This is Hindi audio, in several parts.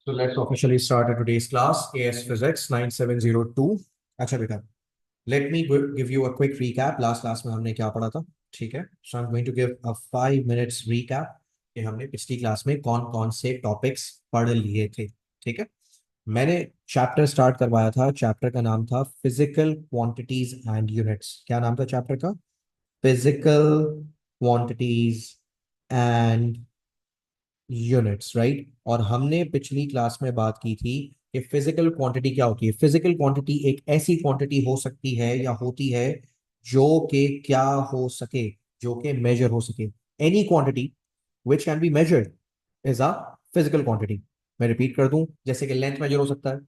So let's officially start today's class, AS Physics 9702. अच्छा बेटा, let me give you a quick recap. Last class में हमने क्या पढ़ा था? ठीक है, so I'm going to give a 5 minutes recap कि हमने पिछली क्लास में कौन कौन से टॉपिक्स पढ़ लिए थे. ठीक है, मैंने चैप्टर स्टार्ट करवाया था. चैप्टर का नाम था फिजिकल क्वांटिटीज एंड यूनिट्स. क्या नाम था चैप्टर का? Physical quantities and units, right. और हमने पिछली क्लास में बात की थी कि फिजिकल क्वांटिटी क्या होती है. फिजिकल क्वांटिटी एक ऐसी क्वांटिटी हो सकती है या होती है जो कि क्या हो सके, जो कि मेजर हो सके. Any quantity which can be measured is a physical quantity. मैं रिपीट कर दूं, जैसे कि लेंथ मेजर हो सकता है,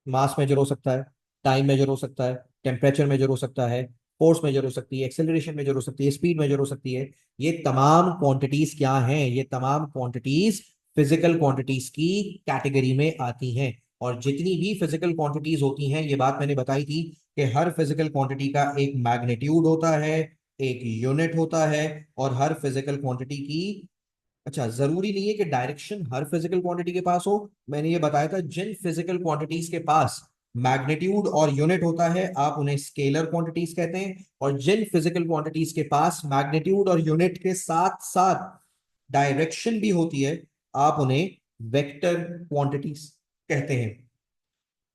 मास मेजर हो सकता है, टाइम मेजर हो सकता है, टेम्परेचर मेजर हो सकता है, फोर्स मेजर हो सकती है, एक्सेलरेशन मेजर हो सकती है, स्पीड मेजर हो सकती है. ये तमाम क्वांटिटीज क्या हैं? ये तमाम क्वांटिटीज फिजिकल क्वांटिटीज की कैटेगरी में आती हैं. और जितनी भी फिजिकल क्वांटिटीज होती हैं, ये बात मैंने बताई थी कि हर फिजिकल क्वांटिटी का एक मैग्नीट्यूड होता है, एक यूनिट होता है. और हर फिजिकल क्वांटिटी की, अच्छा, जरूरी नहीं है कि डायरेक्शन हर फिजिकल क्वांटिटी के पास हो. मैंने ये बताया था जिन फिजिकल क्वांटिटीज के पास मैग्नीट्यूड और यूनिट होता है आप उन्हें स्केलर क्वांटिटीज कहते हैं. और जिन फिजिकल क्वांटिटीज के पास मैग्नीट्यूड और यूनिट के साथ साथ डायरेक्शन भी होती है आप उन्हें वेक्टर क्वांटिटीज कहते हैं.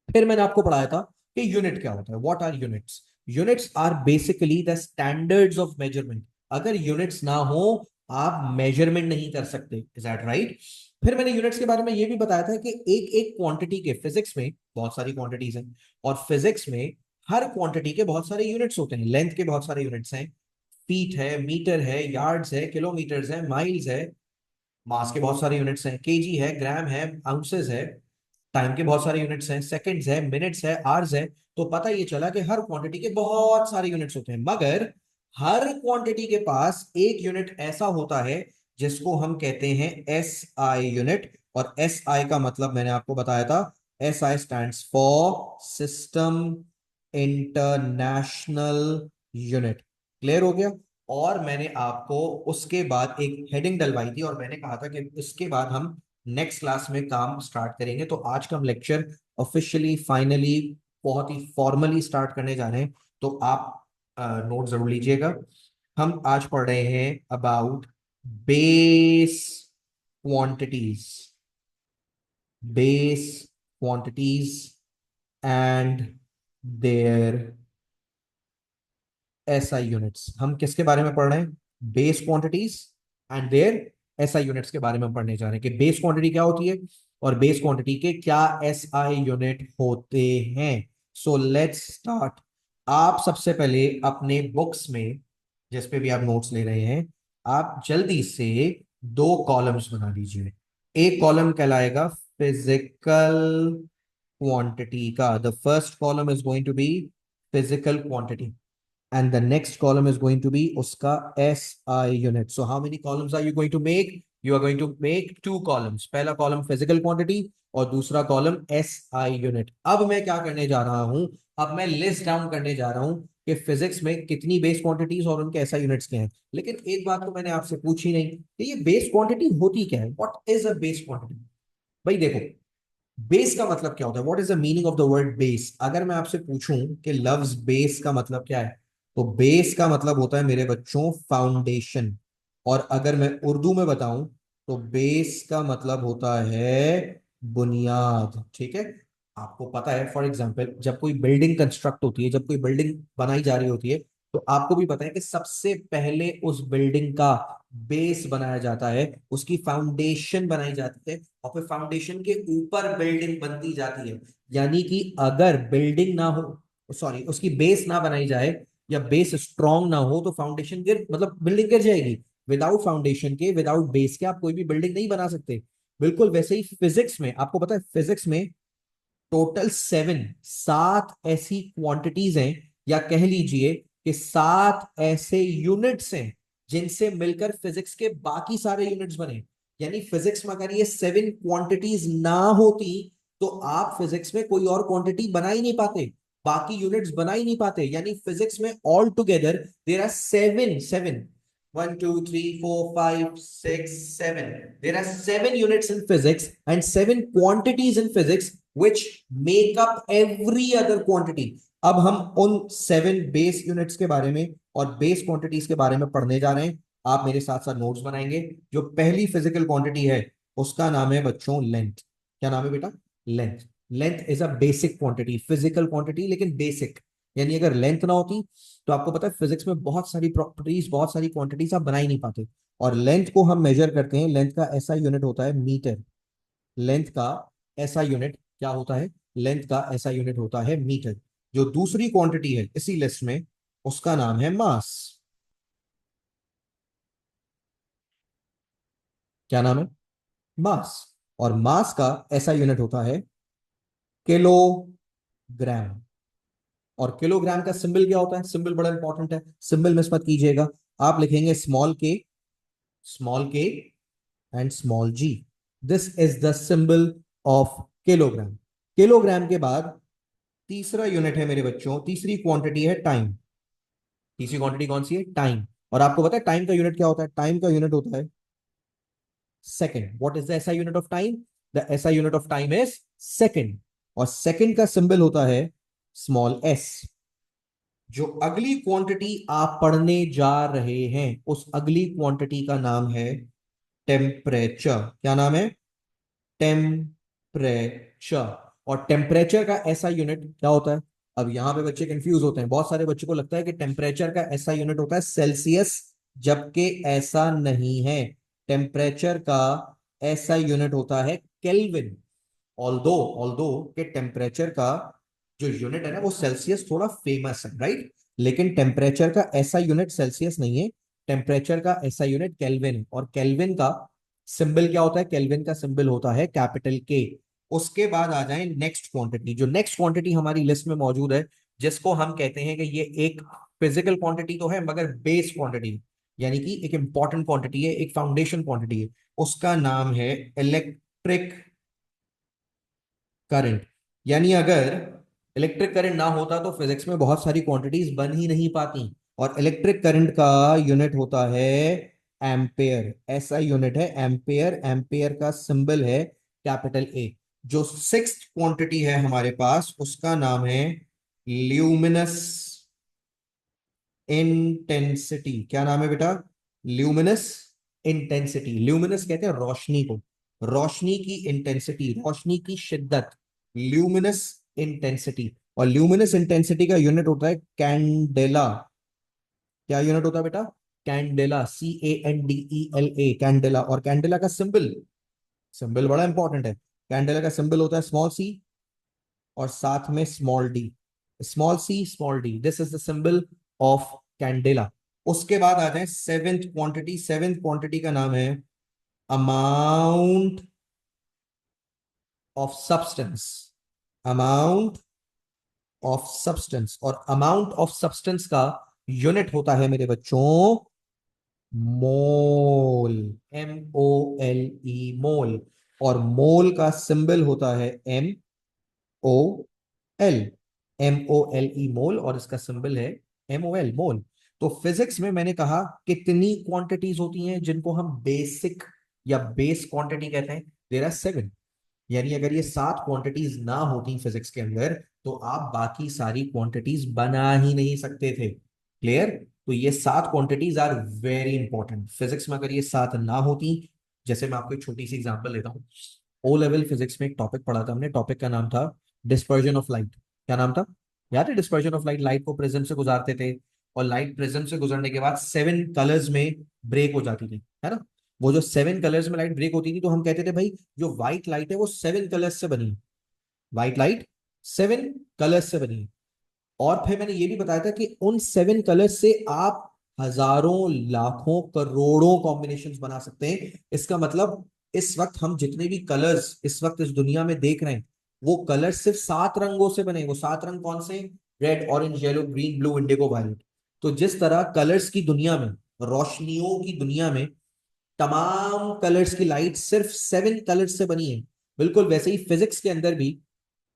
फिर मैंने आपको पढ़ाया था कि यूनिट क्या होता है. What are units? Units are basically the standards of measurement. अगर यूनिट्स ना हो आप मेजरमेंट नहीं कर सकते. Is that right? फिर मैंने यूनिट्स के बारे में यह भी बताया था कि एक एक क्वांटिटी के, फिजिक्स में बहुत सारी क्वांटिटीज हैं और फिजिक्स में हर क्वांटिटी के बहुत सारे यूनिट्स होते हैं. लेंथ के बहुत सारे यूनिट्स हैं, फीट है, मीटर है, यार्ड्स है, किलोमीटर्स है, माइल्स है. मास के बहुत सारे यूनिट्स हैं, केजी है, ग्राम है, आउंसेस है. टाइम के बहुत सारे यूनिट्स हैं, सेकंड्स है, मिनट्स है, आवर्स है. तो पता ये चला कि हर क्वांटिटी के बहुत सारे यूनिट्स होते हैं, मगर हर क्वांटिटी के पास एक यूनिट ऐसा होता है जिसको हम कहते हैं एस आई यूनिट. और एस आई का मतलब मैंने आपको बताया था, S I stand for system international unit. Clear हो गया? और मैंने आपको उसके बाद एक हेडिंग डलवाई थी और मैंने कहा था कि इसके बाद हम नेक्स्ट क्लास में काम स्टार्ट करेंगे. तो आज का हम लेक्चर ऑफिशियली फाइनली बहुत ही फॉर्मली स्टार्ट करने जा रहे हैं. तो आप नोट जरूर लीजिएगा. हम आज पढ़ रहे हैं about base quantities. Base quantities and their SI units. हम किसके बारे में पढ़ रहे हैं? Base quantities and their SI units के बारे में हम पढ़ने जा रहे हैं कि बेस क्वांटिटी क्या होती है और बेस क्वांटिटी के क्या एसआई यूनिट होते हैं. So let's start. आप सबसे पहले अपने बुक्स में, जिस पे भी आप नोट्स ले रहे हैं, आप जल्दी से दो कॉलम्स बना लीजिए. एक कॉलम कहलाएगा फिजिकल क्वांटिटी का. The first column is going to be physical quantity and the next column is going to be uska SI unit. So how many columns are you going to make? You are going to make two columns. पहला column physical quantity और दूसरा column SI unit. अब मैं क्या करने जा रहा हूं? अब मैं लिस्ट डाउन करने जा रहा हूं कि फिजिक्स में कितनी बेस क्वांटिटीज और उनके SI यूनिट्स क्या हैं. लेकिन एक बात तो मैंने आपसे पूछी नहीं कि ये बेस क्वांटिटी होती क्या है. What is a base quantity? भाई देखो, बेस का मतलब क्या होता है? What is the meaning of the word base? अगर मैं आपसे पूछूं कि लव्स बेस का मतलब क्या है, तो बेस का मतलब होता है मेरे बच्चों फाउंडेशन. और अगर मैं उर्दू में बताऊं तो बेस का मतलब होता है बुनियाद. ठीक है, आपको पता है, फॉर एग्जांपल जब कोई बिल्डिंग कंस्ट्रक्ट होती है, जब कोई बिल्डिंग बनाई जा रही होती है, तो आपको भी पता है कि सबसे पहले उस बिल्डिंग का बेस बनाया जाता है, उसकी फाउंडेशन बनाई जाती है और फिर फाउंडेशन के ऊपर बिल्डिंग बनती जाती है. यानी कि अगर बिल्डिंग ना हो, सॉरी, उसकी बेस ना बनाई जाए या बेस स्ट्रांग ना हो तो फाउंडेशन गिर, मतलब बिल्डिंग गिर जाएगी. विदाउट फाउंडेशन के, विदाउट बेस के आप कोई भी बिल्डिंग नहीं बना सकते. बिल्कुल वैसे ही फिजिक्स में, आपको पता है फिजिक्स में टोटल सात ऐसी क्वांटिटीज हैं, या कह लीजिए कि सात ऐसे यूनिट्स हैं जिनसे मिलकर फिजिक्स के बाकी सारे यूनिट्स बने. यानी फिजिक्स में अगर ये 7 क्वांटिटीज ना होती तो आप फिजिक्स में कोई और क्वांटिटी बना ही नहीं पाते, बाकी यूनिट्स बना ही नहीं पाते. यानी फिजिक्स में all together there are seven seven 1, 2, 3, 4, 5, 6, 7. There are 7 units in physics and 7 quantities in physics which make up every other quantity. अब हम उन 7 बेस यूनिट्स के बारे में और बेस क्वांटिटीज के बारे में पढ़ने जा रहे हैं. आप मेरे साथ साथ नोट्स बनाएंगे. जो पहली फिजिकल क्वांटिटी है उसका नाम है बच्चों लेंथ. क्या नाम है बेटा? Length. Length is a basic quantity, physical quantity लेकिन बेसिक. यानी अगर लेंथ ना होती तो आपको पता है फिजिक्स में बहुत सारी प्रॉपर्टीज, बहुत सारी क्वांटिटीज आप बना ही नहीं पाते. और लेंथ को हम मेजर करते हैं. लेंथ का ऐसा यूनिट होता है मीटर. लेंथ का ऐसा यूनिट क्या होता है? लेंथ का ऐसा यूनिट होता है मीटर. जो दूसरी क्वांटिटी है इसी लिस्ट में उसका नाम है मास. क्या नाम है? मास. और मास का ऐसा यूनिट होता है किलोग्राम. और किलोग्राम का सिंबल क्या होता है? सिंबल बड़ा इंपॉर्टेंट है, सिंबल मिस मत कीजिएगा. आप लिखेंगे small k and small g. This is the symbol of kilogram. Kilogram के बाद तीसरा यूनिट है मेरे बच्चों, तीसरी क्वांटिटी है टाइम. तीसरी क्वांटिटी कौन सी है? टाइम. और आपको पता है टाइम का यूनिट क्या होता है? टाइम का यूनिट होता है second. What is the SI unit of time? The SI unit of time is second. और सेकंड का सिंबल होता है स्मॉल एस. जो अगली क्वांटिटी आप पढ़ने जा रहे हैं उस अगली क्वांटिटी का नाम है टेम्परेचर. क्या नाम है? टेम्परेचर. और टेम्परेचर का ऐसा यूनिट क्या होता है? अब यहां पे बच्चे कंफ्यूज होते हैं. बहुत सारे बच्चों को लगता है कि टेम्परेचर का ऐसा यूनिट होता है सेल्सियस, जबकि ऐसा नहीं है. टेम्परेचर का ऐसा यूनिट होता है केल्विन. ऑल्दो ऑल्दो के टेम्परेचर का जो यूनिट है ना वो सेल्सियस थोड़ा फेमस है, राइट. लेकिन टेम्परेचर का ऐसा यूनिट सेल्सियस नहीं है. टेम्परेचर का ऐसा यूनिट केल्विन है. और केल्विन का सिंबल क्या होता है? केल्विन का सिंबल होता है कैपिटल के. उसके बाद आ जाए नेक्स्ट क्वांटिटी. जो नेक्स्ट क्वांटिटी हमारी लिस्ट में मौजूद है जिसको हम कहते हैं कि ये एक फिजिकल क्वांटिटी तो है मगर बेस क्वांटिटी, यानी कि एक इंपॉर्टेंट क्वांटिटी है, एक फाउंडेशन क्वांटिटी है. उसका नाम है इलेक्ट्रिक करंट. यानी अगर इलेक्ट्रिक करंट ना होता तो फिजिक्स में बहुत सारी क्वांटिटीज बन ही नहीं पाती. और इलेक्ट्रिक करंट का यूनिट होता है एम्पेयर. ऐसा यूनिट है एम्पेयर. एम्पेयर का सिंबल है कैपिटल ए. जो सिक्स्थ क्वांटिटी है हमारे पास उसका नाम है ल्यूमिनस इंटेंसिटी. क्या नाम है बेटा? Luminous intensity. ल्यूमिनस कहते हैं रोशनी को. रोशनी की इंटेंसिटी, रोशनी की शिद्दत, ल्यूमिनस इंटेंसिटी. और ल्यूमिनस इंटेंसिटी का यूनिट होता है कैंडेला. क्या यूनिट होता है बेटा? कैंडेला. CANDELA. कैंडेला. और कैंडेला का सिंबल, सिंबल बड़ा इंपॉर्टेंट है. कैंडेला का सिंबल होता है स्मॉल सी और साथ में small d. Small c small d, this is the symbol of candela. उसके बाद आ जाए सेवेंथ क्वांटिटी. सेवेंथ क्वांटिटी का नाम है amount of substance. Amount of substance. और अमाउंट ऑफ सब्सटेंस का यूनिट होता है मेरे बच्चों मोल. MOLE. मोल. और मोल का सिंबल होता है MOL. MOLE मोल. और इसका सिंबल है MOL मोल. तो फिजिक्स में मैंने कहा कितनी क्वांटिटीज होती हैं जिनको हम बेसिक या बेस क्वांटिटी कहते हैं? There are 7. यानी अगर ये 7 क्वांटिटीज ना होती फिजिक्स के अंदर तो आप बाकी सारी क्वांटिटीज बना ही नहीं सकते थे. क्लियर? तो ये 7 quantities are very important physics में. अगर ये 7 ना होती, जैसे मैं आपको एक छोटी सी एग्जांपल लेता हूँ. ओ लेवल फिजिक्स में एक टॉपिक पढ़ा था हमने. टॉपिक का नाम था डिस्पर्जन ऑफ लाइट. क्या नाम था? याद है? Dispersion of light. लाइट को प्रिज्म से गुजारते थे और लाइट प्रिज्म से गुजरने के बाद 7 कलर्स में ब्रेक हो जाती थी, है ना. वो जो 7 कलर्स में लाइट ब्रेक होती थी तो हम कहते थे भाई जो व्हाइट लाइट है वो 7 कलर्स से बनी है. व्हाइट लाइट 7 कलर्स से बनी है. और फिर मैंने ये भी बताया था कि उन 7 कलर्स से आप हजारों लाखों करोड़ों कॉम्बिनेशंस बना सकते हैं. इसका मतलब इस वक्त हम जितने भी कलर्स इस वक्त इस दुनिया में देख रहे हैं वो कलर्स सिर्फ 7 रंगों से बने. वो 7 रंग कौन से? Red, orange, yellow, green, blue, indigo, violet. तो जिस तरह कलर्स की दुनिया में, रोशनियों की दुनिया में तमाम कलर्स की लाइट सिर्फ 7 कलर्स से बनी है, बिल्कुल वैसे ही फिजिक्स के अंदर भी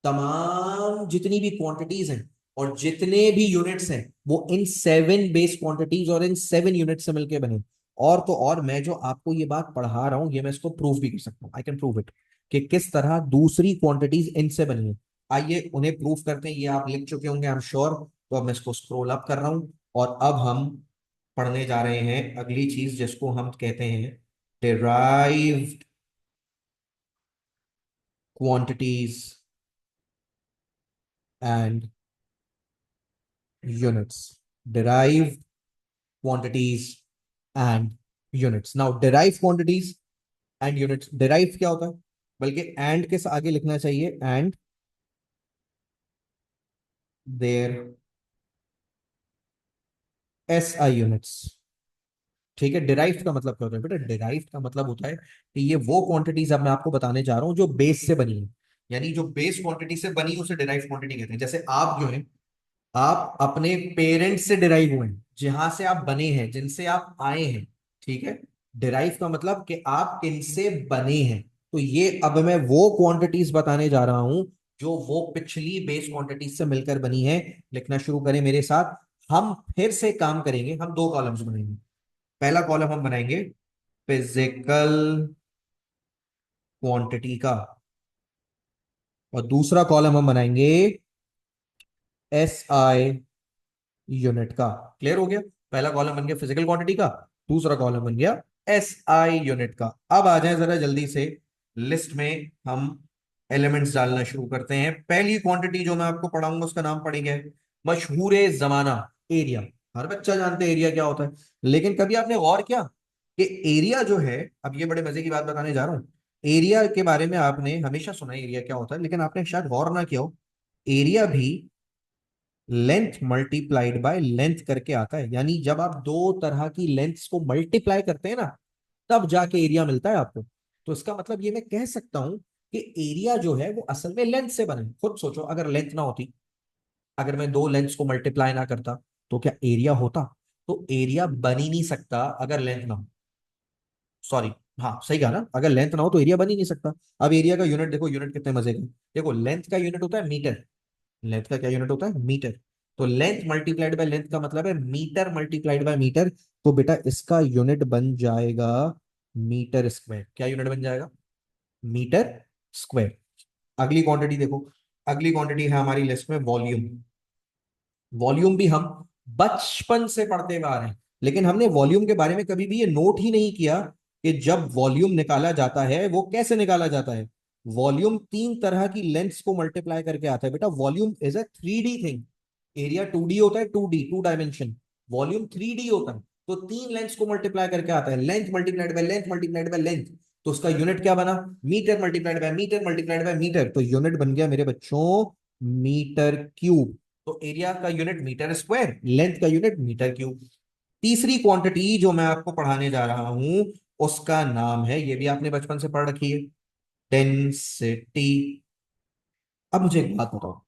तमाम जितनी भी क्वांटिटीज हैं और जितने भी यूनिट्स हैं वो इन 7 बेस क्वांटिटीज और इन 7 यूनिट से मिलकर बने। और तो और मैं जो आपको ये बात पढ़ा रहा हूं ये मैं इसको प्रूव भी कर सकता हूँ, आई कैन प्रूव इट, कि किस तरह दूसरी क्वांटिटीज इनसे बनी है। आइए उन्हें प्रूव करते हैं। ये आप लिख चुके होंगे आई एम श्योर। तो अब मैं इसको स्क्रॉल अप कर रहा हूं और अब हम पढ़ने जा रहे हैं अगली चीज जिसको हम कहते हैं derived quantities and units. Derived quantities and units. Now derive quantities and units, derive क्या होता है, बल्कि and के आगे लिखना चाहिए and their SI units। ठीक है, डिराइव्ड का मतलब क्या होता है बेटा, डिराइव्ड का मतलब होता है कि ये वो क्वांटिटीज अब मैं आपको बताने जा रहा हूं जो बेस से बनी है। यानी जो बेस क्वांटिटी से बनी उसे डिराइव क्वांटिटी कहते हैं। जैसे आप जो है आप अपने पेरेंट्स से डिराइव हुए हैं, जहां से आप बने हैं, जिनसे आप आए हैं। ठीक है, डिराइव का मतलब कि आप किनसे बने हैं। तो ये अब मैं वो क्वांटिटीज बताने जा रहा हूं जो वो पिछली बेस क्वांटिटीज से मिलकर बनी है। लिखना शुरू करें मेरे साथ। हम फिर से काम करेंगे, हम 2 कॉलम्स बनाएंगे। पहला कॉलम हम बनाएंगे फिजिकल क्वांटिटी का और दूसरा कॉलम हम बनाएंगे SI यूनिट का। क्लियर हो गया, पहला कॉलम बन गया फिजिकल क्वांटिटी का, दूसरा कॉलम बन गया SI यूनिट का। अब आ जाए जरा जल्दी से लिस्ट में, हम एलिमेंट्स डालना शुरू करते हैं। पहली क्वांटिटी जो मैं आपको पढ़ाऊंगा उसका नाम पड़ेगा मशहूर जमाना, एरिया। हर बच्चा जानते हैं एरिया क्या होता है, लेकिन कभी आपने गौर किया कि एरिया जो है, अब ये बड़े मजे की बात बताने जा रहा हूं। एरिया के बारे में आपने हमेशा सुना है एरिया क्या होता है, लेकिन आपने शायद गौर ना किया हो, एरिया भी लेंथ मल्टीप्लाइड बाय लेंथ करके आता है। यानी जब आप दो तरह की लेंथ्स को मल्टीप्लाई करते हैं ना, तब जाके एरिया मिलता है आपको। तो इसका मतलब ये मैं कह सकता हूं कि एरिया जो है वो असल में लेंथ से बना है। खुद सोचो, अगर लेंथ ना होती, अगर मैं दो लेंथ्स को मल्टीप्लाई ना करता, तो क्या एरिया होता? तो एरिया बन ही नहीं सकता अगर लेंथ ना हो। सॉरी, हाँ सही कहा ना, अगर लेंथ ना हो तो एरिया बन ही नहीं सकता। अब एरिया का यूनिट देखो, यूनिट कितने मजे का। देखो लेंथ का यूनिट होता है मीटर। लेंथ का क्या यूनिट होता है? मीटर। तो लेंथ मल्टीप्लाइड बाय लेंथ का मतलब है मीटर मल्टीप्लाइड बाय मीटर। तो बेटा इसका यूनिट बन जाएगा मीटर स्क्वायर। क्या यूनिट बन जाएगा? Metre square. अगली क्वांटिटी देखो, अगली क्वांटिटी है हमारी लिस्ट में वॉल्यूम। वॉल्यूम भी हम बचपन से पढ़ते हुए आ रहे हैं, लेकिन हमने वॉल्यूम के बारे में कभी भी ये नोट ही नहीं किया कि जब वॉल्यूम निकाला जाता है वो कैसे निकाला जाता है। वॉल्यूम 3 तरह की लेंथ्स को मल्टीप्लाई करके आता है बेटा। Volume is a 3D thing. Area 2D होता है, 2D, 2 डायमेंशन। वॉल्यूम 3D होता है। तो 3 लेंथ्स को मल्टीप्लाई करके आता है, length multiplied by length multiplied by length. तो उसका यूनिट क्या बना? Metre multiplied by metre multiplied by metre. तो यूनिट बन गया मेरे बच्चों मीटर क्यूब। तो एरिया का यूनिट मीटर स्क्वायर, लेंथ का यूनिट मीटर क्यूब। तीसरी क्वांटिटी जो मैं आपको पढ़ाने जा रहा हूं उसका नाम है, ये भी आपने बचपन से पढ़ रखी है, डेंसिटी। अब मुझे एक बात बताओ,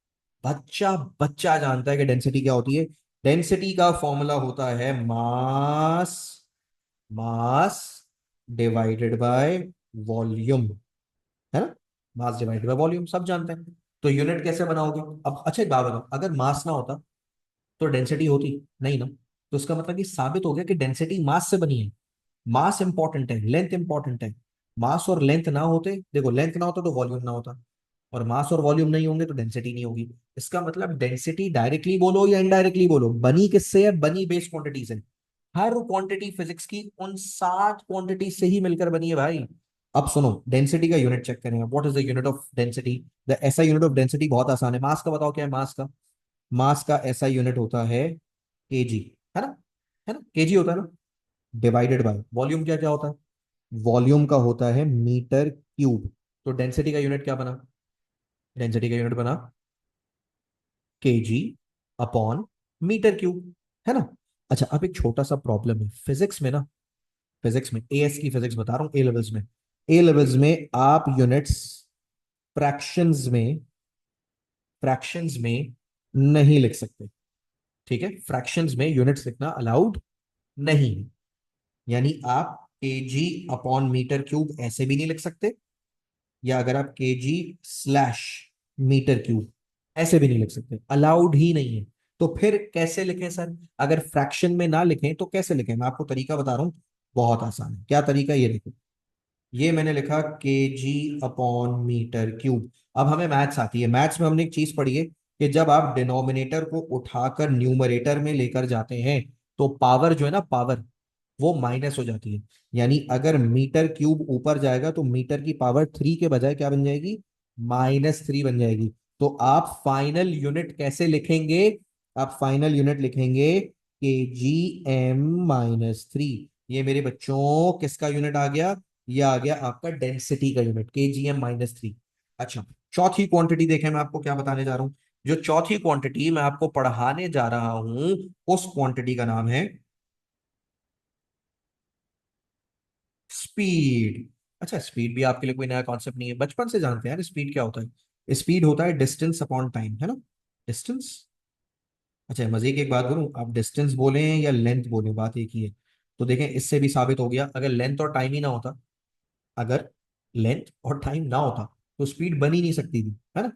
बच्चा बच्चा जानता है कि डेंसिटी क्या होती है। डेंसिटी का फॉर्मूला होता है मास, मास डिवाइडेड बाय वॉल्यूम, है ना? मास डिवाइडेड बाय वॉल्यूम सब जानते हैं। तो यूनिट कैसे बनाओगे? अब अच्छा एक बात बताओ, अगर मास ना होता तो डेंसिटी होती नहीं ना। तो इसका मतलब ये साबित हो गया कि डेंसिटी मास से बनी है। मास इंपॉर्टेंट है, लेंथ इंपॉर्टेंट है। मास और लेंथ ना होते, देखो लेंथ ना होता तो वॉल्यूम ना होता, और मास और वॉल्यूम नहीं होंगे तो डेंसिटी नहीं होगी। इसका मतलब डेंसिटी डायरेक्टली बोलो या इनडायरेक्टली बोलो, बनी किससे है? बनी बेस क्वांटिटी से। हर क्वांटिटी फिजिक्स की उन 7 क्वांटिटी से ही मिलकर बनी है भाई। अब सुनो, डेंसिटी का यूनिट चेक करेंगे। What is the unit of density? The SI unit of density बहुत आसान है। मास का बताओ क्या है मास का? मास का ऐसा यूनिट होता है केजी, है ना? है ना, केजी होता है ना। डिवाइडेड बाय वॉल्यूम, क्या क्या होता है? वॉल्यूम का होता है मीटर क्यूब। तो डेंसिटी का यूनिट क्या बना? डेंसिटी का यूनिट बना केजी अपॉन मीटर क्यूब, है ना? अच्छा, अब एक छोटा सा प्रॉब्लम है फिजिक्स में ना। फिजिक्स में, एएस की फिजिक्स बता रहा हूं, ए लेवल्स में। ए लेवल्स में आप यूनिट्स फ्रैक्शंस में, फ्रैक्शंस में नहीं लिख सकते। ठीक है, फ्रैक्शंस में यूनिट्स लिखना अलाउड नहीं है। यानी आप केजी अपॉन मीटर क्यूब ऐसे भी नहीं लिख सकते, या अगर आप केजी स्लैश मीटर क्यूब, ऐसे भी नहीं लिख सकते, अलाउड ही नहीं है। तो फिर कैसे लिखें सर? अगर फ्रैक्शन में ना लिखें तो कैसे लिखें? मैं आपको तरीका बता रहा हूँ, बहुत आसान है। क्या तरीका? ये देखो, ये मैंने लिखा kg/मीटर क्यूब। अब हमें मैथ्स आती है, मैथ्स में हमने एक चीज पढ़ी है कि जब आप डिनोमिनेटर को उठाकर न्यूमरेटर में लेकर जाते हैं तो पावर जो है ना, पावर वो माइनस हो जाती है। यानी अगर मीटर क्यूब ऊपर जाएगा तो मीटर की पावर 3 के बजाय क्या बन जाएगी? -3 बन जाएगी। तो आप फाइनल यूनिट कैसे लिखेंगे? आप फाइनल यूनिट लिखेंगे kgm-3। ये मेरे बच्चों किसका यूनिट आ गया? ये आ गया आपका डेंसिटी का यूनिट, kgm-3। अच्छा, चौथी क्वांटिटी देखें, मैं आपको क्या बताने जा रहा हूं। जो चौथी क्वांटिटी मैं आपको पढ़ाने जा रहा हूं, उस क्वांटिटी का नाम है स्पीड। अच्छा, स्पीड भी आपके लिए कोई नया कॉन्सेप्ट नहीं है, बचपन से जानते हैं यार स्पीड क्या होता है। स्पीड होता है डिस्टेंस अपॉन टाइम, है ना? डिस्टेंस। अच्छा, मजे की एक बात बोलूं, आप डिस्टेंस बोलें या लेंथ बोलें, बात एक ही है। तो देखें, इससे भी साबित हो गया, अगर लेंथ और टाइम ही ना होता, अगर लेंथ और टाइम ना होता तो स्पीड बन ही नहीं सकती थी, है ना?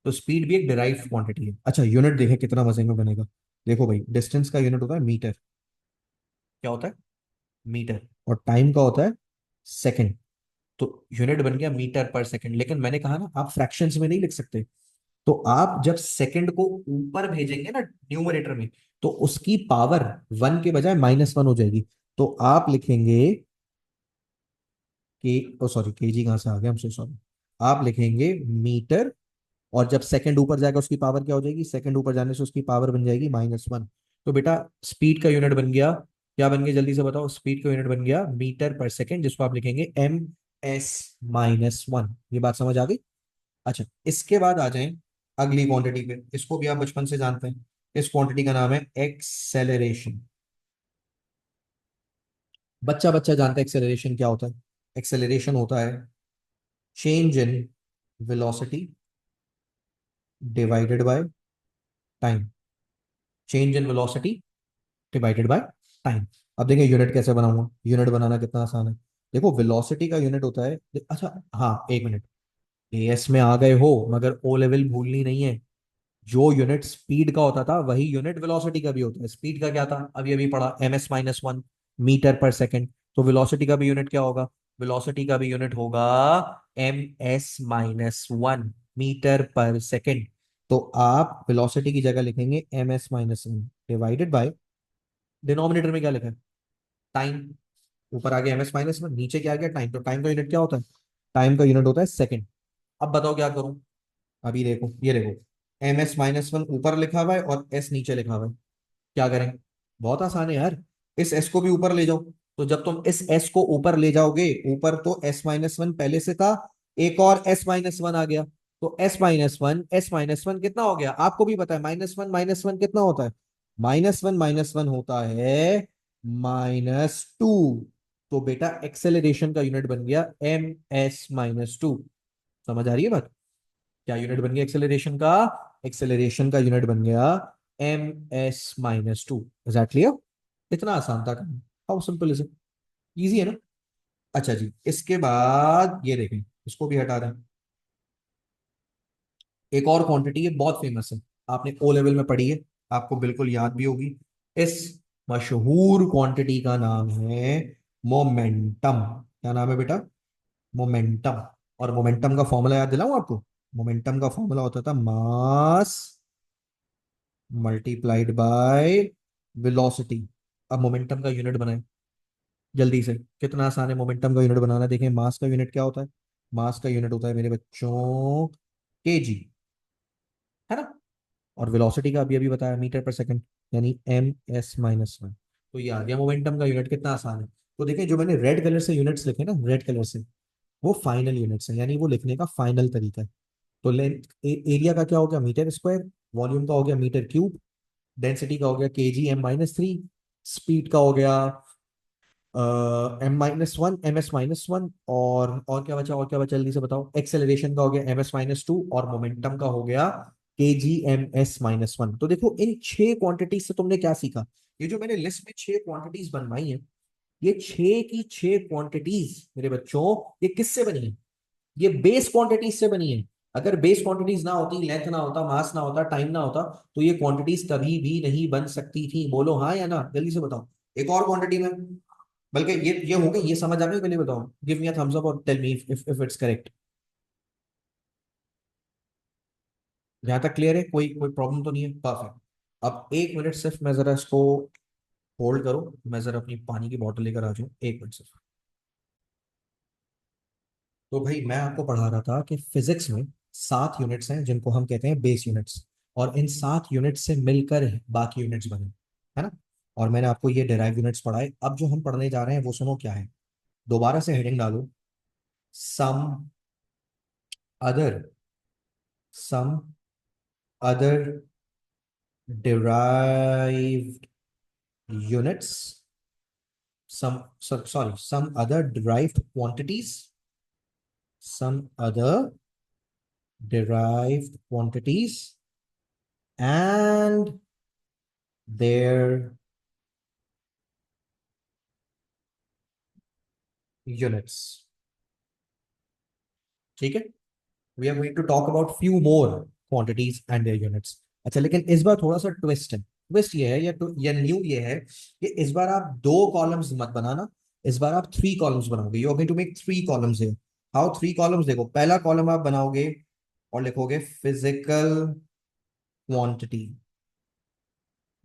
तो स्पीड भी एक डिराइव्ड क्वांटिटी है। अच्छा, यूनिट देखें कितना मजे में बनेगा। देखो भाई, डिस्टेंस का यूनिट होता है मीटर। क्या होता है? मीटर। और टाइम का होता है सेकंड। तो यूनिट बन गया मीटर पर सेकंड। लेकिन मैंने कहा ना, आप फ्रैक्शंस में नहीं लिख सकते। तो आप जब सेकंड को ऊपर भेजेंगे ना न्यूमरेटर में, तो उसकी पावर 1 के बजाय -1 हो जाएगी। तो आप लिखेंगे कि, ओ सॉरी, केजी कहां से आ गया, हमसे सॉरी। आप लिखेंगे मीटर, और जब सेकंड ऊपर जाएगा उसकी पावर क्या हो जाएगी? सेकंड ऊपर जाने से उसकी पावर बन जाएगी -1। तो बेटा, स्पीड का यूनिट बन गया, क्या बन गया जल्दी से बताओ? स्पीड का यूनिट बन गया मीटर पर सेकंड, जिसको आप लिखेंगे ms-1। ये बात समझ आ गई? अच्छा, इसके बाद आ जाएं अगली क्वांटिटी पे। इसको भी आप बचपन से जानते हैं, इस क्वांटिटी का नाम है एक्सेलरेशन। बच्चा बच्चा जानता है एक्सेलरेशन क्या होता है। एक्सेलरेशन होता है change in velocity divided by time. Change in velocity divided by time. अब देखिए यूनिट कैसे बनाऊंगा। यूनिट बनाना कितना आसान है। देखो, वेलोसिटी का यूनिट होता है, अच्छा हाँ, एक मिनट, एएस में आ गए हो मगर ओ लेवल भूलनी नहीं है। जो यूनिट स्पीड का होता था वही यूनिट वेलोसिटी का भी होता है। स्पीड का क्या था? अभी अभी पढ़ा, ms-1, मीटर पर सेकंड। तो वेलोसिटी का भी यूनिट क्या होगा? वेलोसिटी का भी यूनिट होगा ms-1, मीटर पर सेकंड। तो आप वेलोसिटी की जगह लिखेंगे ms-1 डिवाइडेड बाय, डिनोमिनेटर में क्या लिखा है? टाइम। ऊपर आ गया ms-1, नीचे क्या आ गया? टाइम। तो टाइम का यूनिट क्या होता है? टाइम का यूनिट होता है सेकंड। अब बताओ क्या करूं? अभी देखो, ये देखो, ms-1 ऊपर लिखा हुआ है और s नीचे लिखा हुआ है। क्या करें? बहुत आसान है यार, इस s को भी ऊपर ले जाओ। तो जब तुम इस s को ऊपर ले जाओगे, ऊपर तो s-1 पहले से था, एक और s-1 आ गया। तो s-1 कितना हो गया? आपको भी पता है, -1 कितना होता है? -1 होता है -2। तो बेटा, एक्सेलरेशन का यूनिट बन गया ms-2। समझ आ रही है बात? क्या यूनिट बन गया एक्सेलरेशन का? एक्सेलरेशन का यूनिट बन गया ms-2। Is that clear? इतना आसान था काम। How simple is it? Easy है ना? अच्छा जी, इसके बाद ये देखें, इसको भी हटा दें। एक और क्वांटिटी है, बहुत फेमस है, आपने ओ लेवल में पढ़ी है, आपको बिल्कुल याद भी होगी। इस मशहूर क्वांटिटी का नाम है मोमेंटम। क्या नाम है बेटा? मोमेंटम। और मोमेंटम का फॉर्मूला याद दिलाऊं आपको? मोमेंटम का फॉर्मूला होता था मास मल्टीप्लाइड बाय वेलोसिटी। अब मोमेंटम का यूनिट बनाए जल्दी से, कितना आसान है मोमेंटम का यूनिट बनाना। देखें, मास का यूनिट क्या होता है? मास का यूनिट होता है मेरे बच्चों केजी, है ना? और वेलोसिटी का अभी अभी बताया मीटर पर सेकंड, यानी ms-1। तो ये आ गया मोमेंटम का यूनिट। कितना आसान है। तो देखें, जो मैंने रेड कलर से यूनिट्स लिखे ना, रेड कलर से, वो फाइनल यूनिट्स हैं, यानी वो लिखने का फाइनल तरीका है। तो लेंथ, एरिया का क्या हो गया? Metre square. वॉल्यूम का हो गया मीटर क्यूब। डेंसिटी का हो गया kgm-3। स्पीड का हो गया ms-1। और क्या बचा? और क्या बचा? जल्दी से बताओ। एक्सेलरेशन का हो गया ms-2, और मोमेंटम का हो गया kgms-1। तो देखो, इन 6 क्वांटिटीज से तुमने क्या सीखा? ये जो मैंने लिस्ट में 6 क्वांटिटीज बनवाई है, ये 6 की 6 क्वांटिटीज मेरे बच्चों, ये किससे बनी है? ये बेस क्वांटिटीज से बनी है। अगर बेस क्वांटिटीज ना होती, लेंथ ना होता, मास ना होता, टाइम ना होता, तो ये क्वांटिटीज कभी भी नहीं बन सकती थी। बोलो हाँ या ना, जल्दी से बताओ। एक और क्वांटिटी में, बल्कि ये हो गई, ये समझ आ गई कि नहीं बताओ? Give me a thumbs up और tell me if it's correct. यहाँ तक क्लियर है? कोई कोई प्रॉब्लम तो नहीं है? परफेक्ट। अब 1 मिनट सिर्फ मैं जरा इसको होल्ड करो, मैं जरा अपनी पानी की बोतल लेकर आ जाऊँ, 1 मिनट सिर्फ। तो भाई मैं आपको पढ़ा रहा था कि फिजिक्स में 7 यूनिट्स हैं जिनको हम कहते हैं बेस यूनिट्स, और इन 7 यूनिट्स से मिलकर बाकी यूनिट्स बने, है ना? और मैंने आपको ये डेराइव यूनिट्स पढ़ाए। अब जो हम पढ़ने जा रहे हैं वो सुनो क्या है। दोबारा से हेडिंग डालो, some other, some other derived units, some other derived quantities, some other derived quantities and their units. ठीक है? We are going to talk about few more quantities and their units. अच्छा, लेकिन इस बार थोड़ा सा ट्विस्ट है। ट्विस्ट ये है, या न्यू ये है कि इस बार आप 2 कॉलम्स मत बनाना, इस बार आप 3 कॉलम्स बनाओगे। You are going to make 3 columns है। How 3 columns? देखो, पहला कॉलम आप बनाओगे और लिखोगे फिजिकल क्वांटिटी।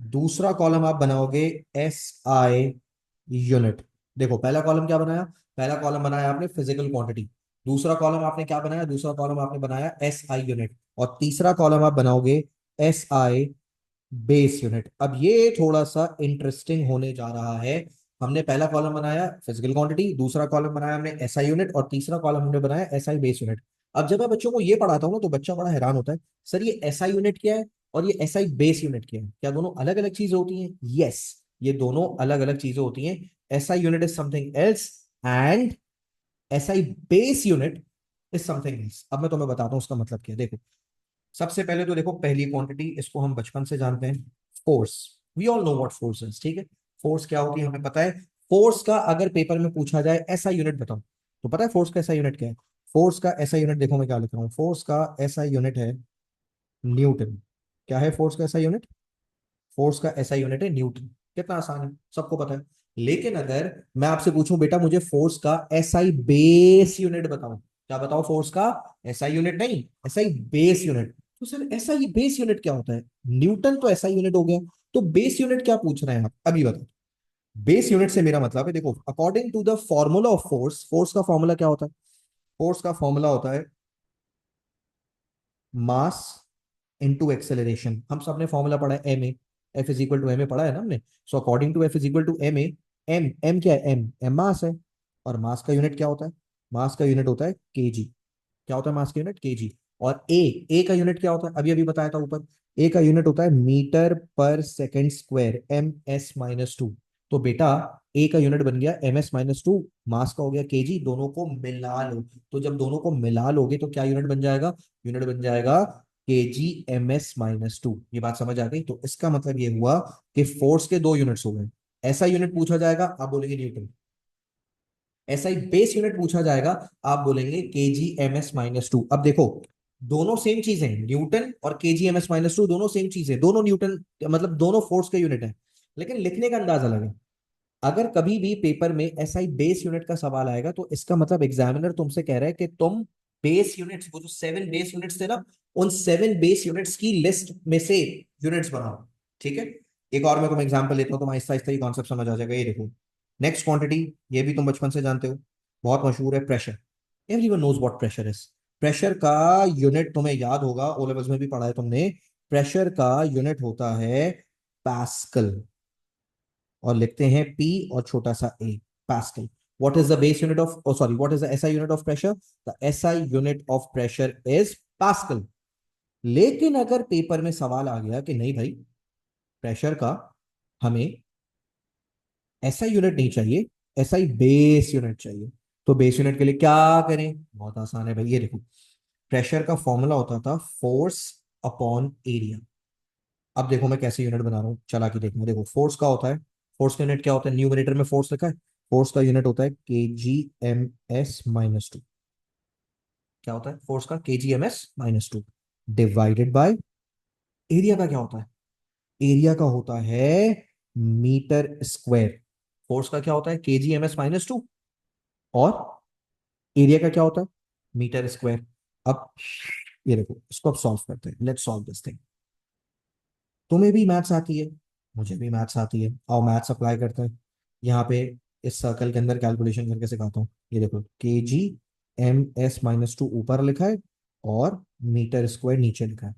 दूसरा कॉलम आप बनाओगे एस आई यूनिट। देखो पहला कॉलम क्या बनाया? पहला कॉलम बनाया आपने फिजिकल क्वांटिटी। दूसरा कॉलम आपने क्या बनाया? दूसरा कॉलम आपने बनाया एस आई यूनिट। और तीसरा कॉलम आप बनाओगे एस आई बेस यूनिट। अब ये थोड़ा सा इंटरेस्टिंग होने जा रहा है। हमने पहला कॉलम बनाया फिजिकल क्वांटिटी, दूसरा कॉलम बनाया हमने एसआई यूनिट, और तीसरा कॉलम हमने बनाया एसआई बेस यूनिट। अब जब मैं बच्चों को ये पढ़ाता हूँ ना, तो बच्चा बड़ा हैरान होता है, सर ये एसआई यूनिट क्या है और ये एसआई बेस यूनिट क्या है? क्या दोनों अलग अलग चीजें होती हैं? यस, ये दोनों अलग अलग चीजें होती हैं। SI unit is something else and SI base unit is something else. अब मैं तुम्हें बताता हूँ उसका मतलब क्या है। देखो, सबसे पहले तो देखो, पहली क्वांटिटी, इसको हम बचपन से जानते हैं, force. We all know what force is, ठीक है? फोर्स क्या होती है हमें पता है। फोर्स का अगर पेपर में पूछा जाए ऐसा यूनिट बताओ, तो पता है फोर्स का ऐसा यूनिट क्या है? फोर्स का ऐसा यूनिट, देखो मैं क्या लिख रहा हूँ, फोर्स का ऐसा यूनिट है न्यूटन। क्या है फोर्स का ऐसा यूनिट? फोर्स का ऐसा यूनिट है न्यूटन। कितना आसान है, सबको पता है। लेकिन अगर मैं आपसे पूछूं, बेटा मुझे फोर्स का एसआई बेस यूनिट बताओ, क्या बताओ? फोर्स का एसआई यूनिट नहीं, एसआई बेस यूनिट। तो सर एसआई बेस यूनिट क्या होता है? न्यूटन तो एसआई यूनिट हो गया, तो बेस यूनिट क्या पूछ रहे हैं आप? अभी बताओ। बेस यूनिट से मेरा मतलब है, देखो according to the formula of force, force का फॉर्मूला क्या होता है? फोर्स का फॉर्मूला होता है मास इनटू एक्सेलरेशन। हम सबने फॉर्मूला पढ़ा है, m a, f is equal to m a, पढ़ा है ना हमने? So according to f is equal to m a, m m क्या है? एम एम मास है। और मास का यूनिट क्या होता है? मास का यूनिट होता है केजी। क्या होता है मास का यूनिट? केजी। और ए का यूनिट क्या होता है? अभी अभी बताया था ऊपर, ए का यूनिट होता है मीटर पर सेकेंड स्क्वायर, MS-2। तो बेटा ए का यूनिट बन गया MS-2, मास का हो गया केजी, दोनों को मिला लो। तो जब दोनों को मिला लोगे तो क्या यूनिट बन जाएगा? यूनिट बन जाएगा KG MS-2। ये बात समझ आ गई? तो इसका मतलब ये हुआ कि फोर्स के 2 यूनिट्स हो गए। ऐसा यूनिट पूछा जाएगा, आप बोलेंगे न्यूटन। ऐसा ही बेस यूनिट पूछा जाएगा, आप बोलेंगे KG MS-2। अब देखो, दोनों सेम चीजें, न्यूटन और KG MS-2 दोनों सेम चीजें, दोनों न्यूटन, मतलब दोनों फोर्स के यूनिट है, लेकिन लिखने का अंदाज अलग है। अगर कभी भी पेपर में एसआई बेस यूनिट का सवाल आएगा, तो इसका मतलब एग्जामिनर तुमसे कह रहा है कि तुम बेस यूनिट्स, वो जो 7 बेस यूनिट्स थे ना, उन 7 बेस यूनिट्स की लिस्ट में से यूनिट्स बनाओ। ठीक है? एक और मैं तुम्हें एग्जांपल लेता हूँ, तुम आहिस्ता आहिस्ता ये कॉन्सेप्ट समझ आ जाएगा। ये देखो, नेक्स्ट क्वांटिटी, ये भी तुम बचपन से जानते हो, बहुत मशहूर है, pressure. Everyone knows what pressure is. Pressure का यूनिट तुम्हें याद होगा, ओ लेवल्स में भी पढ़ा है तुमने। प्रेशर का यूनिट होता है पास्कल, और लिखते हैं पी और छोटा सा a, pascal. What is the base unit of, sorry, what is the SI unit of pressure? The SI unit of pressure is pascal. लेकिन अगर पेपर में सवाल आ गया कि नहीं भाई, प्रेशर का हमें एसआई यूनिट नहीं चाहिए, एसआई बेस यूनिट चाहिए, तो बेस यूनिट के लिए क्या करें? बहुत आसान है भाई, ये देखो, प्रेशर का फॉर्मूला होता था फोर्स अपॉन एरिया। अब देखो मैं कैसे यूनिट बना रहा हूँ, चला के देखना। देखो फोर्स का होता है, फोर्स का यूनिट क्या होता है? न्यूमरेटर में फोर्स लिखा है, फोर्स का यूनिट होता है KG MS-2। क्या होता है फोर्स का, kgms-2 डिवाइडेड बाय एरिया का क्या होता है, एरिया का होता है मीटर स्क्वायर। फोर्स का क्या होता है kgms-2 और एरिया का क्या होता है मीटर स्क्वायर। अब ये देखो इसको अब सॉल्व करते हैं, लेट्स सॉल्व दिस थिंग। तुम्हें भी मैथ्स आती है, मुझे भी मैथ्स आती है, और मैथ्स अप्लाई करते हैं यहाँ पे। इस सर्कल के अंदर कैलकुलेशन करके सिखाता हूँ। ये देखो kgms-2 ऊपर लिखा है और मीटर स्क्वायर नीचे लिखा है।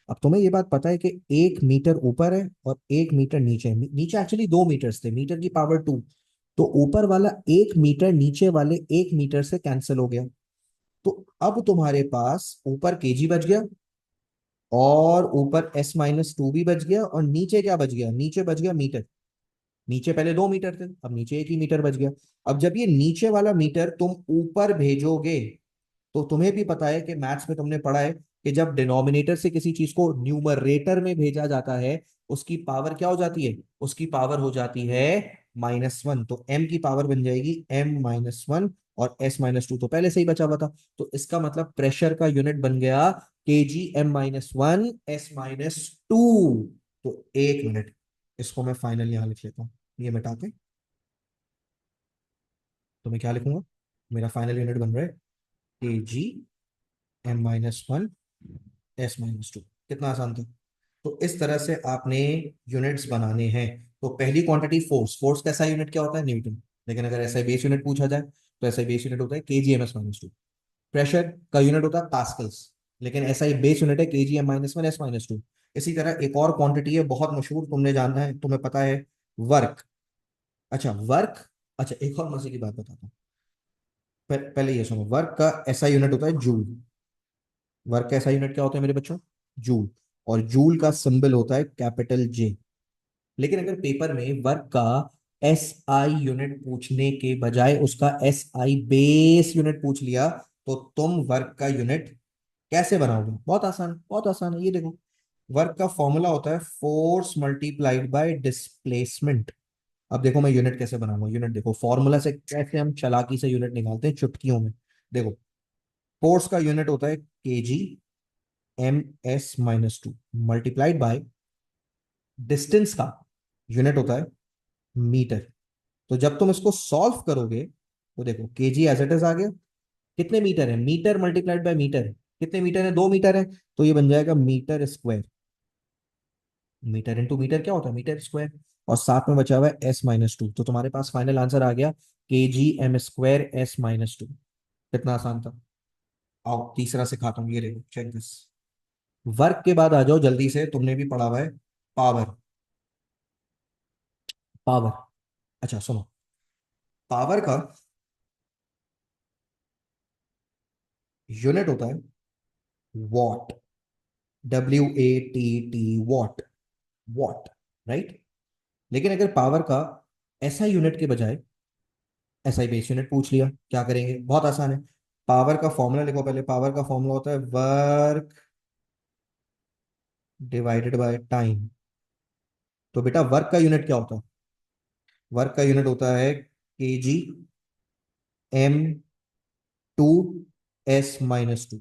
अब तुम्हें ये बात पता है कि 1 मीटर ऊपर है और 1 मीटर नीचे है। नीचे एक्चुअली 2 मीटर्स थे, मीटर की पावर 2। तो ऊपर वाला 1 मीटर नीचे वाले 1 मीटर से कैंसिल हो गया। तो अब तुम्हारे पास ऊपर केजी बच गया और ऊपर s-2 भी बच गया, और नीचे क्या बच गया, नीचे बच गया मीटर। नीचे पहले 2 मीटर थे, अब नीचे 1 ही मीटर बच गया। अब जब ये नीचे वाला मीटर तुम ऊपर भेजोगे, तो तुम्हें भी पता है कि मैथ्स में तुमने पढ़ा है कि जब डिनोमिनेटर से किसी चीज को न्यूमरेटर में भेजा जाता है, उसकी पावर क्या हो जाती है, उसकी पावर हो जाती है -1। तो m की पावर बन जाएगी m-1, और s-2 तो पहले से ही बचा हुआ था। तो इसका मतलब प्रेशर का यूनिट बन गया kgm-1 s-2। तो 1 मिनट, इसको मैं फाइनल यहां लिख लेता हूँ, ये मिटा के। तो मैं क्या लिखूंगा, मेरा फाइनल यूनिट बन रहा है kgm-1 s-2। कितना आसान था। तो इस तरह से आपने यूनिट्स बनाने हैं। तो पहली क्वांटिटी फोर्स, फोर्स का SI यूनिट क्या होता है, न्यूटन। लेकिन अगर SI बेस यूनिट पूछा जाए तो SI बेस यूनिट होता है kgms-2। प्रेशर का यूनिट होता है पास्कल्स, लेकिन SI बेस यूनिट है kgm-1 s-2। इसी तरह एक और क्वांटिटी है बहुत मशहूर, तुमने जानना है, तुम्हें पता है, वर्क। अच्छा वर्क, अच्छा एक और मजे की बात बताता हूँ। पहले ये सुनो, वर्क का SI यूनिट होता है जूल। वर्क का SI यूनिट क्या होता है मेरे बच्चों, जूल। और जूल का सिंबल होता है कैपिटल J। लेकिन अगर पेपर में वर्क का SI यूनिट पूछने के बजाय उसका SI बेस यूनिट पूछ लिया, तो तुम वर्क का यूनिट कैसे बनाओगे, बहुत आसान, बहुत आसान है। ये देखो, वर्क का फॉर्मूला होता है फोर्स मल्टीप्लाइड बाय डिस्प्लेसमेंट। अब देखो मैं यूनिट कैसे बनाऊंगा, यूनिट देखो, फॉर्मूला से कैसे हम चालाकी से यूनिट निकालते हैं चुटकियों में। देखो, फोर्स का यूनिट होता है kgm-2 मल्टीप्लाइड बाय डिस्टेंस का यूनिट होता है मीटर। तो जब तुम इसको सॉल्व करोगे तो देखो केजी एज इट इज आ गया। कितने मीटर है, मीटर मल्टीप्लाइड बाय मीटर, कितने मीटर है, 2 मीटर है। तो ये बन जाएगा metre square. Metre into metre क्या होता है, मीटर स्क्वायर। और साथ में बचा हुआ है s-2। तो तुम्हारे पास फाइनल आंसर आ गया kgm² s-2। कितना आसान था। आओ तीसरा सिखाता हूँ, ये देखो चेक दिस। वर्क के बाद आ जाओ जल्दी से, तुमने भी पढ़ा हुआ है पावर। पावर, अच्छा सुनो, पावर का यूनिट होता है what. WATT, what, what, right. लेकिन अगर पावर का SI यूनिट के बजाय SI बेस यूनिट पूछ लिया, क्या करेंगे, बहुत आसान है। पावर का फॉर्मूला लिखो पहले। पावर का फॉर्मूला होता है वर्क डिवाइडेड बाय टाइम। तो बेटा वर्क का यूनिट क्या होता है, वर्क का यूनिट होता है kgm-2 s-2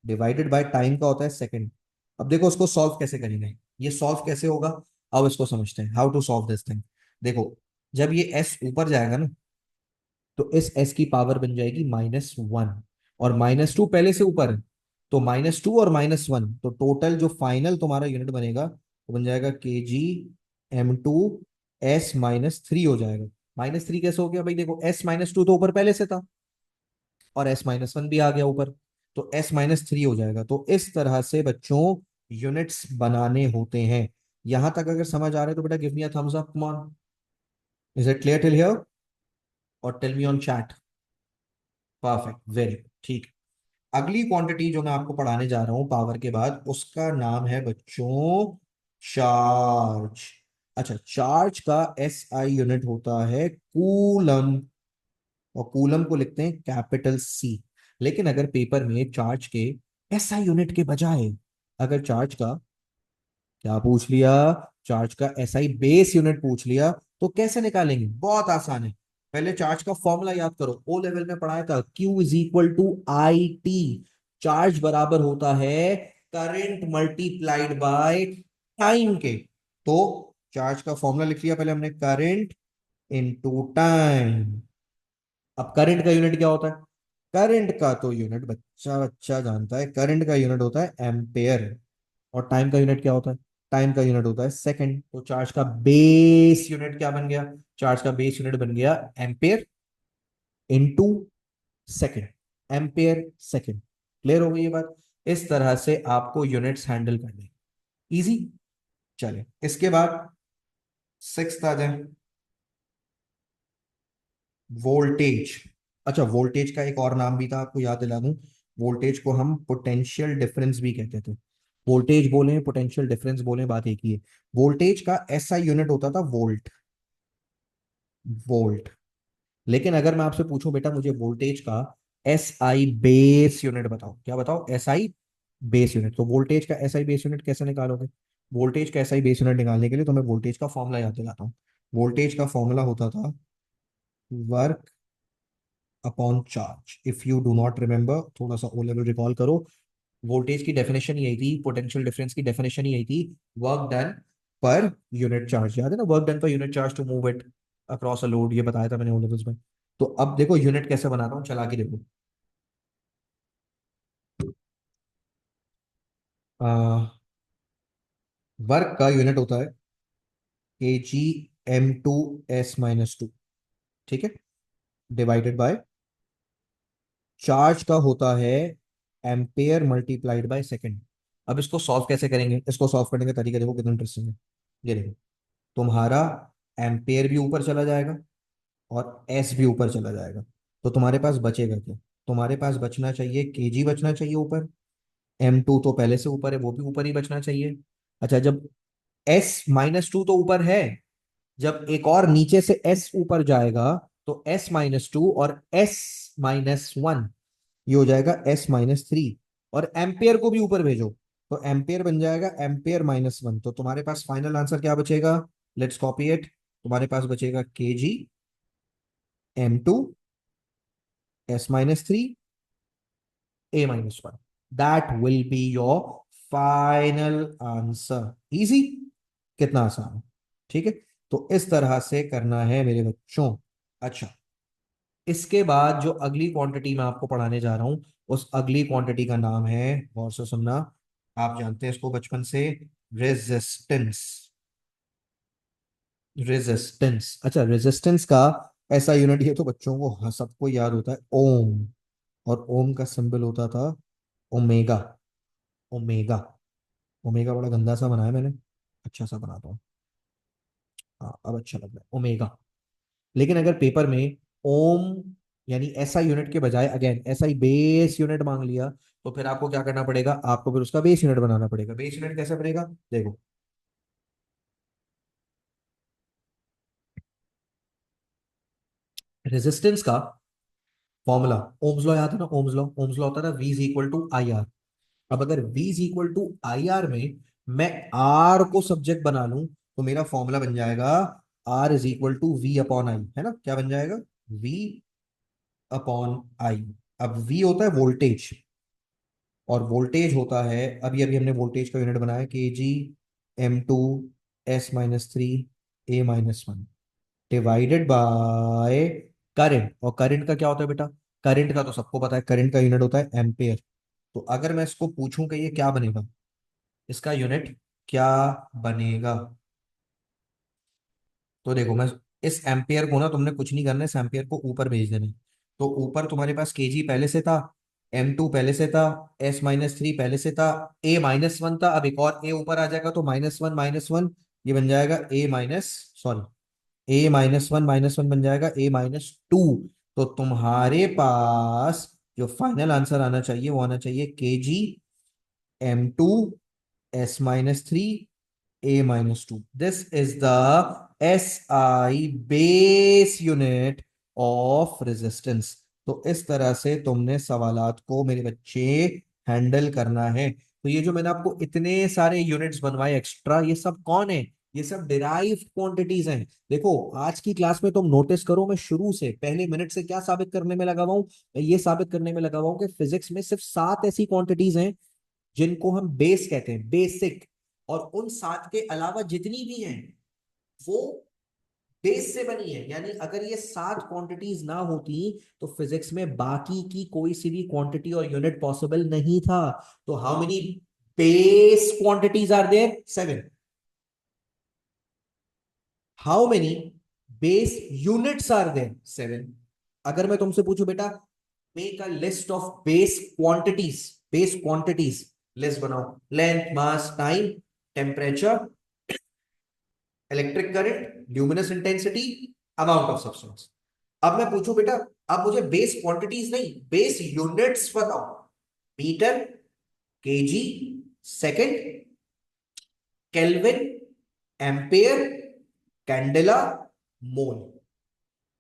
divided by time का होता है सेकंड। अब देखो उसको सॉल्व कैसे करेंगे, ये सॉल्व कैसे होगा, अब इसको समझते हैं how to solve this thing. देखो, जब ये s ऊपर जाएगा ना, तो इस s की पावर बन जाएगी -1, और -2 पहले से ऊपर है। तो -2 और -1, तो टोटल जो फाइनल तुम्हारा यूनिट बनेगा वो बन जाएगा kgm-2 s-3 हो जाएगा। -3 कैसे हो गया भाई, देखो s-2 तो ऊपर पहले से था, और s-1 भी आ गया ऊपर, तो s-3 हो जाएगा। तो इस तरह से बच्चों यूनिट्स बनाने होते हैं। यहां तक अगर समझ आ रहा है तो बेटा give me a thumbs up, come on. Is it clear till here, और tell me on chat. Perfect, very ठीक। अगली क्वांटिटी जो मैं आपको पढ़ाने जा रहा हूं पावर के बाद, उसका नाम है बच्चों चार्ज। अच्छा, चार्ज का SI यूनिट होता है कूलम, और कूलम को लिखते हैं कैपिटल C। लेकिन अगर पेपर में चार्ज के SI यूनिट के बजाय अगर चार्ज का क्या पूछ लिया, चार्ज का SI बेस यूनिट पूछ लिया, तो कैसे निकालेंगे, बहुत आसान है। पहले चार्ज का फॉर्मूला याद करो, ओ लेवल में पढ़ाया था, Q is equal to I T। Charge बराबर होता है करंट मल्टीप्लाइड बाय टाइम के। तो चार्ज का फॉर्मूला लिख लिया पहले हमने, करंट इनटू टाइम। अब करंट का यूनिट क्या होता है? करंट का तो यूनिट बच्चा बच्चा जानता है, करंट का यूनिट होता है एम्पेयर। और टाइम का यूनिट क्या होता है? टाइम का यूनिट होता है सेकंड। तो चार्ज का बेस यूनिट क्या बन गया? चार्ज का बेस यूनिट बन गया ampere into second. Ampere second. Clear हो गई ये बात? इस तरह से आपको यूनिट्स हैंडल करने, इजी। चले इसके बाद सिक्स्थ आ जाए, वोल्टेज। अच्छा, वोल्टेज का एक और नाम भी था, आपको याद दिला दूं। वोल्टेज को हम पोटेंशियल डिफरेंस भी कहते थे। वोल्टेज बोले पोटेंशियल डिफरेंस बोले, बात एक ही है। वोल्टेज का एसआई यूनिट होता था वोल्ट। वोल्ट। लेकिन अगर मैं आपसे पूछूं बेटा मुझे वोल्टेज का एसआई बेस यूनिट बताओ, क्या बताओ? SI base unit. तो वोल्टेज का एसआई बेस यूनिट कैसे निकालोगे? वोल्टेज का एसआई बेस यूनिट निकालने के लिए तो मैं वोल्टेज का फॉर्मूला याद दिलाता हूँ। वोल्टेज का फॉर्मूला होता था work upon charge. If you do not remember, थोड़ा सा ओ लेवल रिकॉल करो। वोल्टेज की डेफिनेशन यही थी, पोटेंशियल डिफरेंस की डेफिनेशन यही थी, work done per unit charge. याद है ना, work done per unit charge to move it across a load, ये बताया था मैंने ओ लेवल्स में। तो अब देखो यूनिट कैसे बनाता हूँ, चला के देखो। वर्क का यूनिट होता है के जी m2s-2, ठीक है, डिवाइडेड बाय चार्ज का होता है एम्पेयर मल्टीप्लाइड बाय सेकंड। अब इसको सॉल्व कैसे करेंगे? इसको सॉल्व करने का तरीका देखो कितना इंटरेस्टिंग है। ये देखो, तुम्हारा एम्पेयर भी ऊपर चला जाएगा और एस भी ऊपर चला जाएगा। तो तुम्हारे पास बचेगा क्या? तुम्हारे पास बचना चाहिए केजी, बचना चाहिए ऊपर। m2 तो पहले से ऊपर है, वो भी ऊपर ही बचना चाहिए। अच्छा, जब s-2 तो ऊपर है, जब एक और नीचे से s ऊपर जाएगा तो s-2 और s-1, ये हो जाएगा s-3। और एम्पियर को भी ऊपर भेजो तो एम्पियर बन जाएगा एम्पियर-1। तो तुम्हारे पास फाइनल आंसर क्या बचेगा? Let's copy it. तुम्हारे पास बचेगा के जी m2 s-3 a-1। That will be your final answer. Easy, कितना आसान है। ठीक है, तो इस तरह से करना है मेरे बच्चों। अच्छा, इसके बाद जो अगली क्वांटिटी मैं आपको पढ़ाने जा रहा हूं, उस अगली क्वांटिटी का नाम है, गौर से सुनना, आप जानते हैं इसको बचपन से, रेजिस्टेंस। रेजिस्टेंस। अच्छा, रेजिस्टेंस का ऐसा यूनिट, ये तो बच्चों को सबको याद होता है, ओम। और ओम का सिंबल होता था ओमेगा। ओमेगा। ओमेगा बड़ा गंदा सा बनाया मैंने, अच्छा सा बनाता हूँ। हाँ, अब अच्छा लग रहा है, ओमेगा। लेकिन अगर पेपर में ओम यानी एसआई यूनिट के बजाय अगेन एसआई बेस यूनिट मांग लिया, तो फिर आपको क्या करना पड़ेगा? आपको फिर उसका बेस यूनिट बनाना पड़ेगा। बेस यूनिट कैसे बनेगा? देखो, रेजिस्टेंस का फॉर्मूला, ओम्स लॉ याद है ना? ओम्स लॉ, ओम्स लॉ होता है ना, V is equal to I R. अब अगर V is equal to I R में मैं R को सब्जेक्ट बना लूं, तो मेरा फॉर्मूला बन जाएगा R is equal to V upon I, है ना? क्या बन जाएगा? V upon I. अब V होता है वोल्टेज, और वोल्टेज होता है, अभी अभी हमने वोल्टेज का यूनिट बनाया, के जी m2s-3 a-1 divided by current. और करंट का क्या होता है बेटा? करंट का तो सबको पता है, करंट का यूनिट होता है एम्पेयर। तो अगर मैं इसको पूछूं कि ये क्या बनेगा, इसका यूनिट क्या बनेगा, तो देखो, मैं इस एम्पियर को ना, तुमने कुछ नहीं करना है, इस एम्पियर को ऊपर भेज देना है। तो ऊपर तुम्हारे पास केजी पहले से था, m2 पहले से था, s-3 पहले से था, a-1 था। अब एक और a ऊपर आ जाएगा तो -1 ये बन जाएगा a माइनस, सॉरी, a-1 बन जाएगा a-2। तो तुम्हारे पास जो फाइनल आंसर आना चाहिए वो आना चाहिए KG m2s-3 a-2। This is the SI base unit of resistance। तो इस तरह से तुमने सवालात को मेरे बच्चे हैंडल करना है। तो ये जो मैंने आपको इतने सारे यूनिट्स बनवाए एक्स्ट्रा, ये सब कौन है? ये सब डिराइव्ड क्वांटिटीज हैं। देखो आज की क्लास में तुम नोटिस करो, मैं शुरू से पहले मिनट से क्या साबित करने में लगा हुआ हूं, मैं ये साबित करने में लगा हुआ हूं कि फिजिक्स में सिर्फ 7 ऐसी क्वांटिटीज हैं जिनको हम बेस कहते हैं, बेसिक। और उन 7 के अलावा जितनी भी हैं वो बेस से बनी है। यानी अगर ये 7 क्वांटिटीज ना होती तो फिजिक्स में बाकी की कोई सी भी क्वांटिटी और यूनिट पॉसिबल नहीं था। तो how many base quantities are there? 7। How many base units are there? 7। अगर मैं तुमसे पूछूं बेटा make a list of base quantities, list बनाओ। Length, mass, time, temperature, electric current, luminous intensity, amount of substance. अब मैं पूछूं बेटा, अब मुझे बेस क्वांटिटीज नहीं, बेस यूनिट्स बताओ। Metre, kg, second, kelvin, ampere, candela, mole.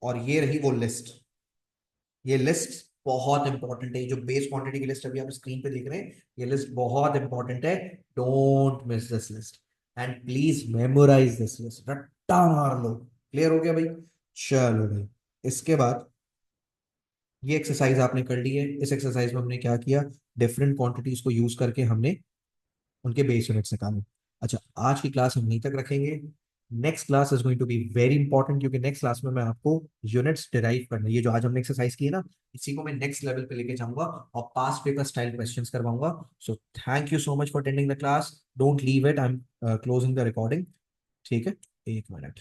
और ये रही वो लिस्ट। ये लिस्ट बहुत इंपॉर्टेंट है। ये जो बेस क्वांटिटी की लिस्ट अभी आप स्क्रीन पे देख रहे हैं, ये लिस्ट बहुत इंपॉर्टेंट है। Don't miss this list and please memorise this list, रट्टा मार लो। क्लियर हो गया भाई? चलो भाई, इसके बाद ये एक्सरसाइज आपने कर ली है। इस एक्सरसाइज में हमने क्या किया, डिफरेंट क्वांटिटीज को यूज करके हमने उनके बेस यूनिट्स निकाले। अच्छा, आज की क्लास हम यहीं तक रखेंगे। Next class is going to be very important, क्योंकि नेक्स्ट क्लास में मैं आपको यूनिट्स डिराइव करना, ये जो आज हमने एक्सरसाइज की है ना, इसी को मैं नेक्स्ट लेवल पे लेके जाऊंगा और पास पेपर स्टाइल क्वेश्चंस करवाऊंगा। So thank you so much for attending the class. Don't leave it, I am closing the recording. ठीक है, 1 मिनट।